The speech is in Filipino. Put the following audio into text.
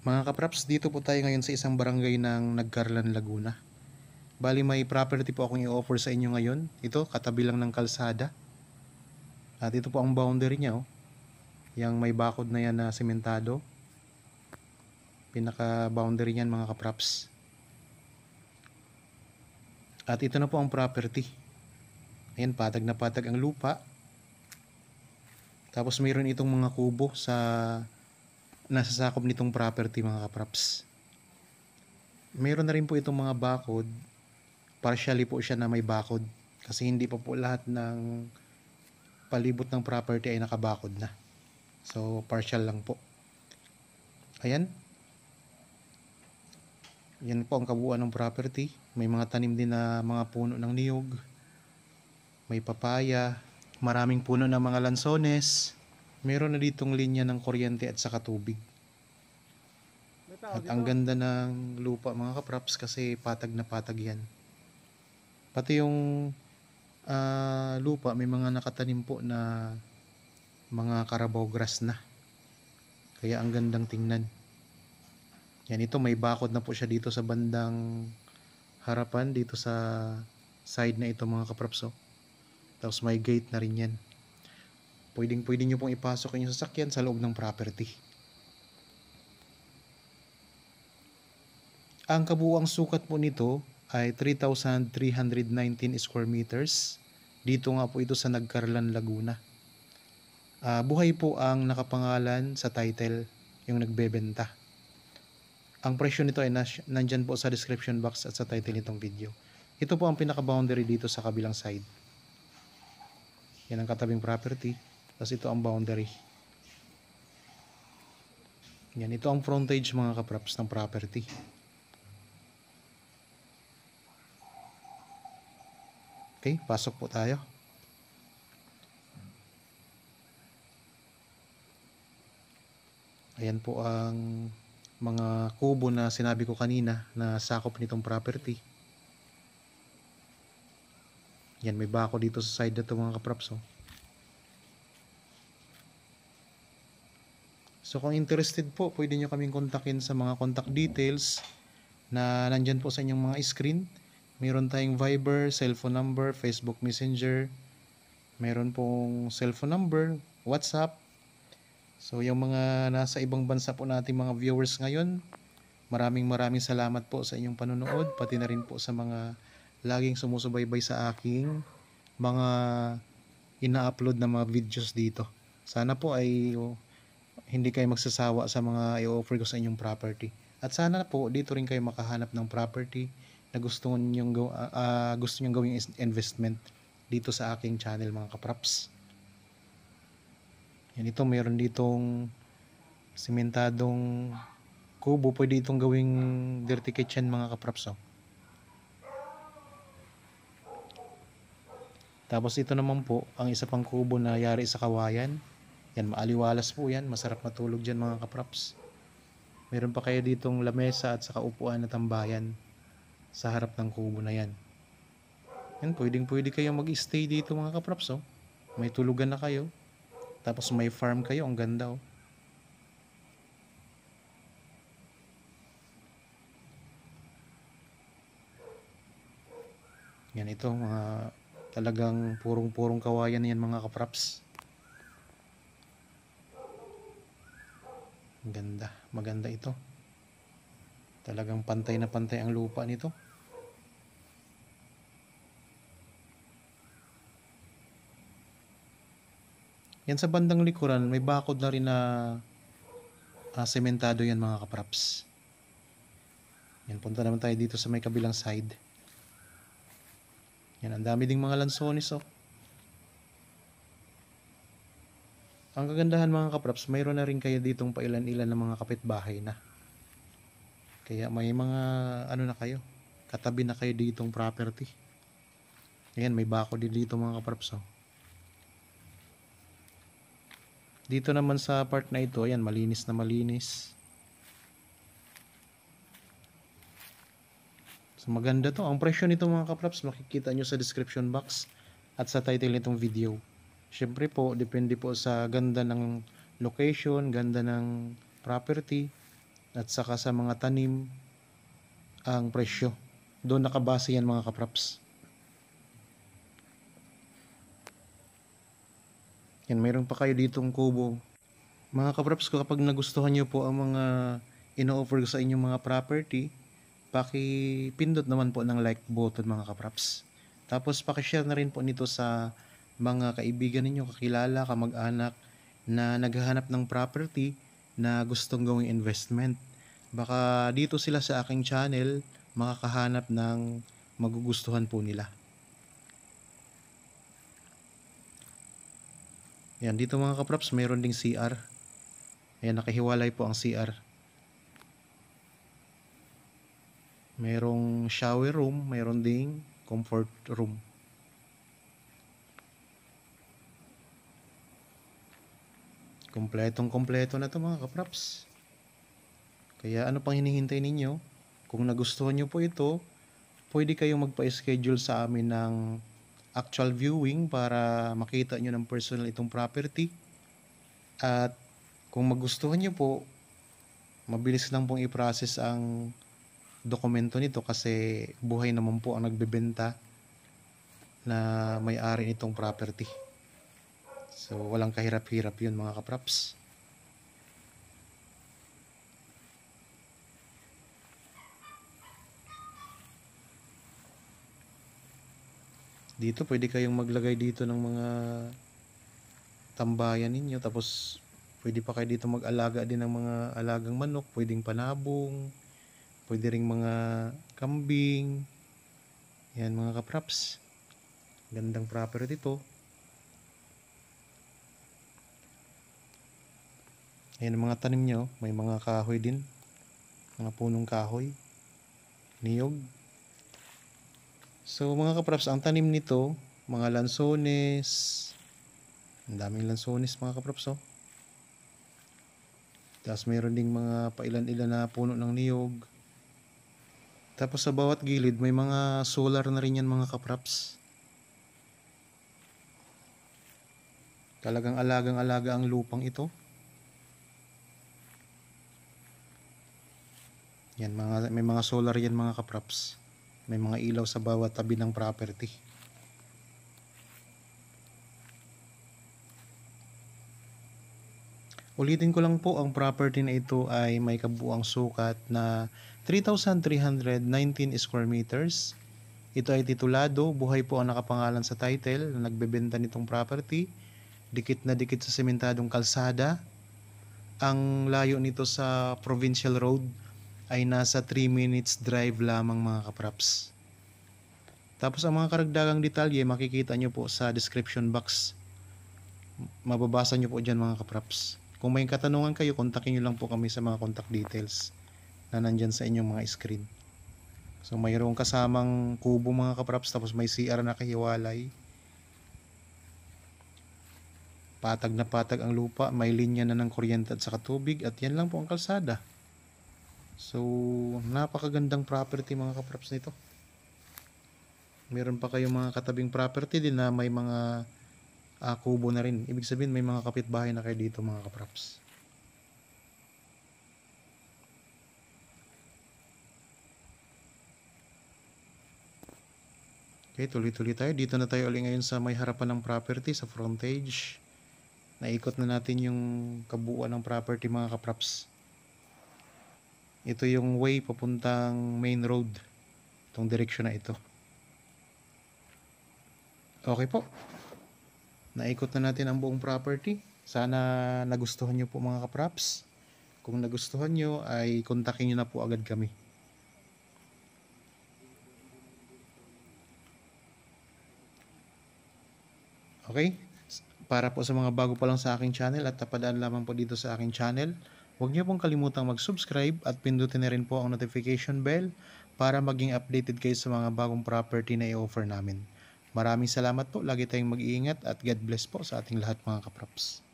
Mga kapraps, dito po tayo ngayon sa isang barangay ng Nagcarlan, Laguna. Bali may property po akong i-offer sa inyo ngayon. Ito, katabi lang ng kalsada. At ito po ang boundary niya. Yang may bakod na yan na sementado. Pinaka boundary niyan mga kapraps. At ito na po ang property. Ayan, patag na patag ang lupa. Tapos mayroon itong mga kubo sa nasasakop nitong property mga kapraps. Mayroon na rin po itong mga bakod. Partially po siya na may bakod. Kasi hindi pa po lahat ng palibot ng property ay nakabakod na. So partial lang po. Ayan. Yan po ang kabuuan ng property. May mga tanim din na mga puno ng niyog. May papaya. Maraming puno ng mga lansones. Meron na ditong linya ng kuryente at saka tubig. At ang ganda ng lupa mga kapraps kasi patag na patag yan. Pati yung lupa may mga nakatanim po na mga carabao grass na. Kaya ang gandang tingnan. Yan, ito may bakod na po siya dito sa bandang harapan dito sa side na ito mga kapraps. Tapos may gate na rin yan. Pwede nyo pong ipasok yung sasakyan sa loob ng property. Ang kabuuang sukat po nito ay 3,319 square meters. Dito nga po ito sa Nagcarlan, Laguna. Buhay po ang nakapangalan sa title, yung nagbebenta. Ang presyo nito ay nandyan po sa description box at sa title nitong video. Ito po ang pinaka-boundary dito sa kabilang side. Yan ang katabing property. Tapos ito ang boundary. Yan, ito ang frontage mga kapraps ng property. Okay, pasok po tayo. Ayan po ang mga kubo na sinabi ko kanina na sakop nitong property. Yan, may bako dito sa side na ito mga kapraps. So kung interested po, pwede nyo kaming kontakin sa mga contact details na nandyan po sa inyong mga screen. Meron tayong Viber, cellphone number, Facebook Messenger. Meron pong cellphone number, WhatsApp. So yung mga nasa ibang bansa po nating mga viewers ngayon, maraming salamat po sa inyong panonood, pati na rin po sa mga laging sumusubaybay sa aking mga ina-upload na mga videos dito. Sana po ay hindi kayo magsasawa sa mga i-offer ko sa inyong property. At sana po dito rin kayo makahanap ng property na gusto nyong gawing investment dito sa aking channel mga kapraps. Yan, ito meron ditong sementadong kubo, pwede itong gawing dirty kitchen mga kapraps. Tapos ito naman po ang isa pang kubo na yari sa kawayan. Yan, maaliwalas po yan, masarap matulog dyan mga kapraps. Meron pa kayo ditong lamesa at saka upuan na tambayan sa harap ng kubo na yan. Yan, pwede kayo mag-stay dito mga kapraps. May tulugan na kayo. Tapos may farm kayo, ang ganda. Yan, ito mga talagang purong kawayan yan mga kapraps. Ganda, maganda ito. Talagang pantay na pantay ang lupa nito. Yan sa bandang likuran, may bakod na rin na sementado yan mga kapraps. Yan, punta naman tayo dito sa may kabilang side. Yan, ang dami ding mga lansones. Ang kagandahan mga kapraps, mayroon na rin kayo ditong pailan-ilan ng mga kapitbahay na. Kaya may mga na kayo, katabi na kayo ditong property. Ayan, may bako din dito mga kapraps. Dito naman sa part na ito, ayan, malinis na malinis. So maganda to. Ang presyo nito mga kapraps, makikita nyo sa description box at sa title nitong video. Syempre po, depende po sa ganda ng location, ganda ng property. at saka sa mga tanim ang presyo. Doon nakabase yan mga kapraps. Yan, mayroon pa kayo ditong kubo. Mga kapraps, kapag nagustuhan nyo po ang mga ino-offer ko sa inyong mga property, paki-pindot naman po ng like button mga kapraps. Tapos paki-share na rin po nito sa mga kaibigan ninyo, kakilala, kamag-anak na naghahanap ng property na gustong gawing investment. Baka dito sila sa aking channel makakahanap ng magugustuhan po nila. Yan, dito mga kapraps, mayroon ding CR. Ayan, nakahiwalay po ang CR. Mayroong shower room, mayroon ding comfort room. Kompletong-kompleto na to mga kapraps. Kaya ano pang hinihintay ninyo? Kung nagustuhan nyo po ito, pwede kayong magpa-schedule sa amin ng actual viewing para makita nyo ng personal itong property. At kung magustuhan nyo po, mabilis lang pong i-process ang dokumento nito kasi buhay naman po ang nagbebenta na may-ari nitong property. So walang kahirap-hirap yun mga kapraps. Dito pwede kayong maglagay dito ng mga tambayan ninyo, tapos pwede pa kayo dito mag-alaga din ng mga alagang manok, pwedeng panabong, pwede ring mga kambing. Yan mga kapraps, gandang property to. Ayan ang mga tanim nyo, may mga kahoy din, mga punong kahoy, niyog. So mga kapraps, ang tanim nito, mga lansones, ang daming lansones mga kapraps oh. Tapos mayroon ding mga pailan-ilan na puno ng niyog. Tapos sa bawat gilid may mga solar na rin yan mga kapraps. Talagang alagang-alaga ang lupang ito. Yan, may mga solar yan mga kapraps. May mga ilaw sa bawat tabi ng property. Ulitin ko lang po, ang property na ito ay may kabuuang sukat na 3,319 square meters. Ito ay titulado, buhay po ang nakapangalan sa title na nagbebenta nitong property. Dikit na dikit sa sementadong kalsada. Ang layo nito sa Provincial Road ay nasa 3 minutes drive lamang mga kapraps. Tapos ang mga karagdagang detalye makikita nyo po sa description box. Mababasa nyo po dyan mga kapraps. Kung may katanungan kayo, kontakin nyo lang po kami sa mga contact details na nandyan sa inyong mga screen. So mayroong kasamang kubo mga kapraps, tapos may CR na kahiwalay. Patag na patag ang lupa, may linya na ng kuryente at saka tubig, at yan lang po ang kalsada. So napakagandang property mga kapraps nito. Meron pa kayong mga katabing property din na may mga kubo na rin. Ibig sabihin may mga kapitbahay na kayo dito mga kapraps. Okay, tuloy-tuloy tayo. Dito na tayo ulit ngayon sa may harapan ng property, sa frontage. Naikot na natin yung kabuuan ng property mga kapraps. Ito yung way papuntang main road. Itong direksyon na ito. Okay po. Naikot na natin ang buong property. Sana nagustuhan nyo po mga kapraps. Kung nagustuhan nyo ay kontakin nyo na po agad kami. Okay? Para po sa mga bago pa lang sa aking channel at tapadaan lamang po dito sa aking channel, huwag niyo pong kalimutang mag-subscribe at pindutin na rin po ang notification bell para maging updated kayo sa mga bagong property na i-offer namin. Maraming salamat po. Lagi tayong mag-iingat at God bless po sa ating lahat mga kapraps.